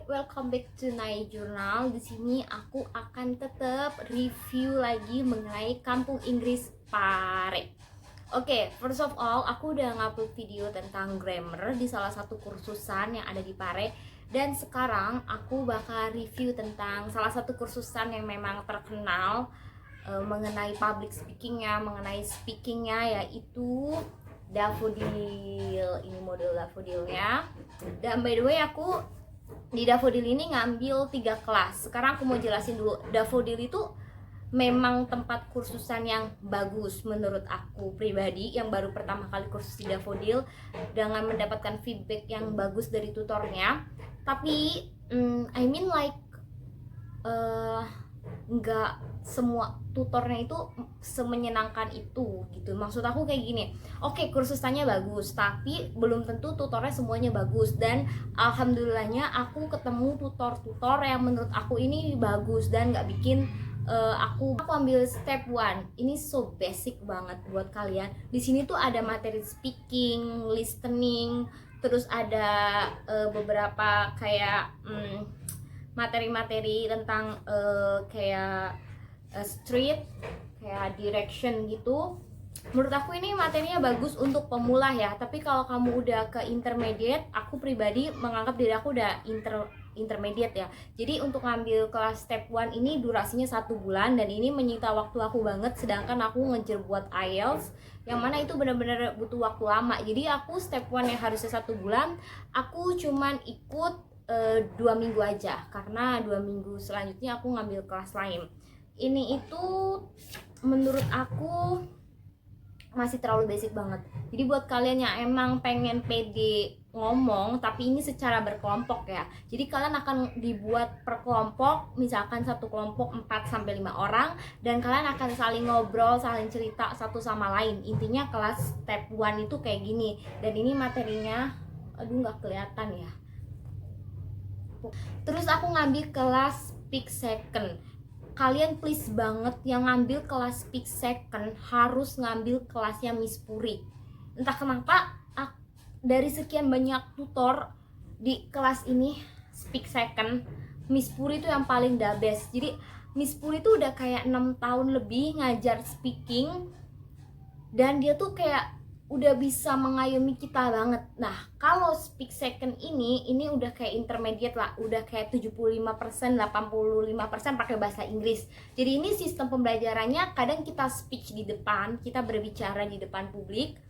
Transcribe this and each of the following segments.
welcome back to Nai Journal. Di sini aku akan tetap review lagi mengenai Kampung Inggris Pare. Oke, first of all, aku udah ngupload video tentang grammar di salah satu kursusan yang ada di Pare. Dan sekarang aku bakal review tentang salah satu kursusan yang memang terkenal mengenai public speakingnya, yaitu Daffodil. Ini model Daffodilnya. Dan by the way, aku di Daffodil ini ngambil 3 kelas. Sekarang aku mau jelasin dulu. Daffodil itu memang tempat kursusan yang bagus menurut aku pribadi, yang baru pertama kali kursus di Daffodil dengan mendapatkan feedback yang bagus dari tutornya. Tapi I mean like nggak semua tutornya itu semenyenangkan itu gitu. Maksud aku kayak gini, oke, kursusannya bagus, tapi belum tentu tutornya semuanya bagus. Dan alhamdulillahnya aku ketemu tutor-tutor yang menurut aku ini bagus dan nggak bikin aku ambil step 1. Ini so basic banget buat kalian. Di sini tuh ada materi speaking, listening, terus ada beberapa kayak materi-materi tentang kayak street, kayak direction gitu. Menurut aku ini materinya bagus untuk pemula ya. Tapi kalau kamu udah ke intermediate, aku pribadi menganggap diri aku udah intermediate ya. Jadi untuk ngambil kelas step 1 ini durasinya 1 bulan, dan ini menyita waktu aku banget. Sedangkan aku ngejar buat IELTS yang mana itu benar-benar butuh waktu lama. Jadi aku step 1 yang harusnya 1 bulan, aku cuman ikut 2 minggu aja, karena 2 minggu selanjutnya aku ngambil kelas lain. Ini itu menurut aku masih terlalu basic banget. Jadi buat kalian yang emang pengen pede ngomong, tapi ini secara berkelompok ya. Jadi kalian akan dibuat per kelompok, misalkan satu kelompok 4-5 orang, dan kalian akan saling ngobrol, saling cerita satu sama lain. Intinya kelas step 1 itu kayak gini. Dan ini materinya, aduh nggak kelihatan ya. Terus aku ngambil kelas Speak Second. Kalian please banget yang ngambil kelas Speak Second harus ngambil kelasnya Miss Puri. Entah kenapa dari sekian banyak tutor di kelas ini Speak Second, Miss Puri itu yang paling the best. Jadi Miss Puri itu udah kayak 6 tahun lebih ngajar speaking, dan dia tuh kayak udah bisa mengayomi kita banget. Nah, kalau Speak Second ini udah kayak intermediate lah, udah kayak 75%, 85% pakai bahasa Inggris. Jadi ini sistem pembelajarannya, kadang kita speech di depan, kita berbicara di depan publik,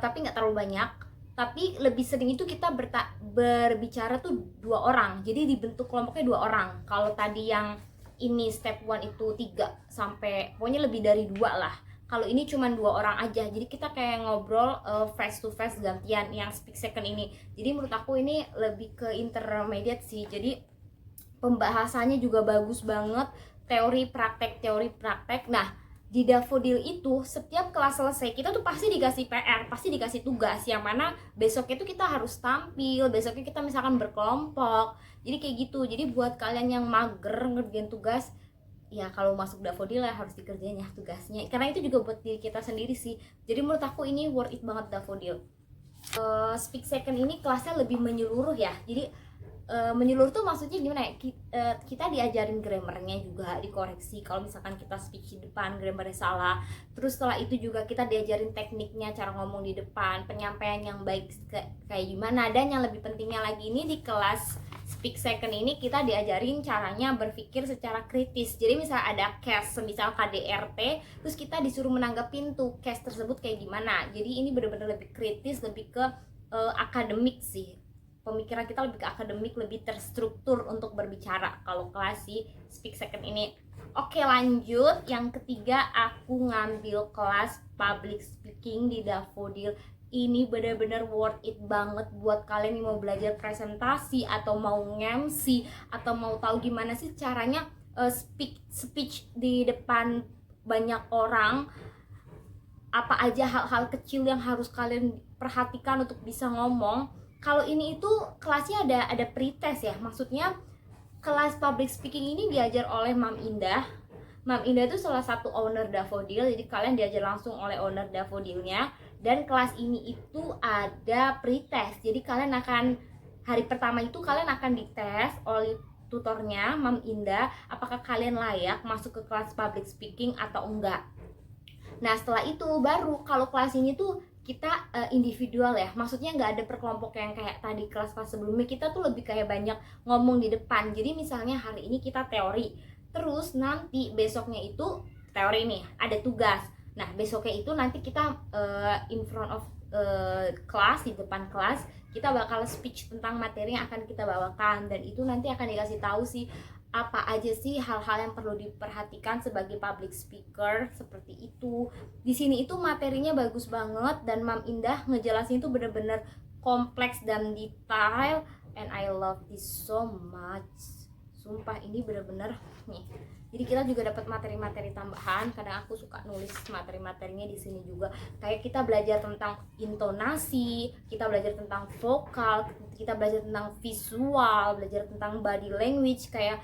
tapi nggak terlalu banyak. Tapi lebih sering itu kita berbicara tuh 2 orang. Jadi dibentuk kelompoknya 2 orang. Kalau tadi yang ini step 1 itu 3 sampai pokoknya lebih dari 2 lah. Kalau ini cuma 2 orang aja, jadi kita kayak ngobrol face to face gantian yang Speak Second ini. Jadi menurut aku ini lebih ke intermediate sih. Jadi pembahasannya juga bagus banget, teori praktek. Nah, di Daffodil itu setiap kelas selesai kita tuh pasti dikasih PR, pasti dikasih tugas yang mana besoknya tuh kita harus tampil, besoknya kita misalkan berkelompok. Jadi kayak gitu. Jadi buat kalian yang mager ngerjain tugas, ya kalau masuk Daffodil ya harus dikerjain ya tugasnya, karena itu juga buat diri kita sendiri sih. Jadi menurut aku ini worth it banget Daffodil. Speak Second ini kelasnya lebih menyeluruh ya. Jadi menyeluruh tuh maksudnya gimana ya, kita diajarin grammarnya juga, dikoreksi kalau misalkan kita speech di depan grammarnya salah. Terus setelah itu juga kita diajarin tekniknya, cara ngomong di depan, penyampaian yang baik kayak gimana. Dan yang lebih pentingnya lagi, ini di kelas Speak Second ini kita diajarin caranya berpikir secara kritis. Jadi misal ada case, misal KDRT, terus kita disuruh menanggapin tuh case tersebut kayak gimana. Jadi ini benar-benar lebih kritis, lebih ke akademik sih. Pemikiran kita lebih ke akademik, lebih terstruktur untuk berbicara kalau kelas si Speak Second ini. Oke, lanjut. Yang ketiga, aku ngambil kelas public speaking di Daffodil. Ini benar-benar worth it banget buat kalian yang mau belajar presentasi, atau mau nge-MC, atau mau tahu gimana sih caranya speech di depan banyak orang. Apa aja hal-hal kecil yang harus kalian perhatikan untuk bisa ngomong. Kalau ini itu kelasnya ada pretest ya, maksudnya kelas public speaking ini diajar oleh Mam Indah. Mam Indah itu salah satu owner Daffodil, jadi kalian diajar langsung oleh owner Daffodilnya. Dan kelas ini itu ada pretest, jadi kalian akan hari pertama itu kalian akan dites oleh tutornya, Mam Indah, apakah kalian layak masuk ke kelas public speaking atau enggak. Nah setelah itu baru kalau kelas ini tuh kita individual ya, maksudnya nggak ada perkelompok yang kayak tadi kelas-kelas sebelumnya. Kita tuh lebih kayak banyak ngomong di depan. Jadi misalnya hari ini kita teori, terus nanti besoknya itu teori nih, ada tugas. Nah besoknya itu nanti kita in front of kelas, di depan kelas kita bakal speech tentang materi yang akan kita bawakan, dan itu nanti akan dikasih tahu sih apa aja sih hal-hal yang perlu diperhatikan sebagai public speaker seperti itu. Di sini itu materinya bagus banget dan Mam Indah ngejelasin itu bener-bener kompleks dan detail, and I love this so much. Sumpah ini bener-bener nih. Jadi kita juga dapat materi-materi tambahan. Kadang aku suka nulis materi-materinya di sini juga. Kayak kita belajar tentang intonasi, kita belajar tentang vokal, kita belajar tentang visual, belajar tentang body language kayak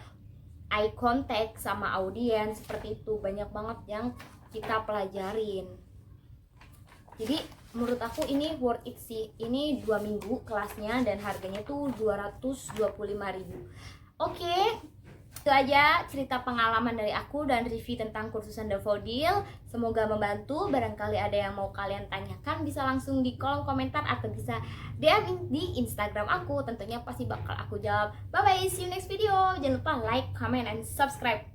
eye contact sama audiens, seperti itu. Banyak banget yang kita pelajarin. Jadi menurut aku ini worth it sih. Ini 2 minggu kelasnya dan harganya tuh 225.000. Oke, itu aja cerita pengalaman dari aku dan review tentang kursus Daffodil. Semoga membantu. Barangkali ada yang mau kalian tanyakan, bisa langsung di kolom komentar atau bisa DM di Instagram aku. Tentunya pasti bakal aku jawab. Bye bye, see you next video. Jangan lupa like, comment, and subscribe.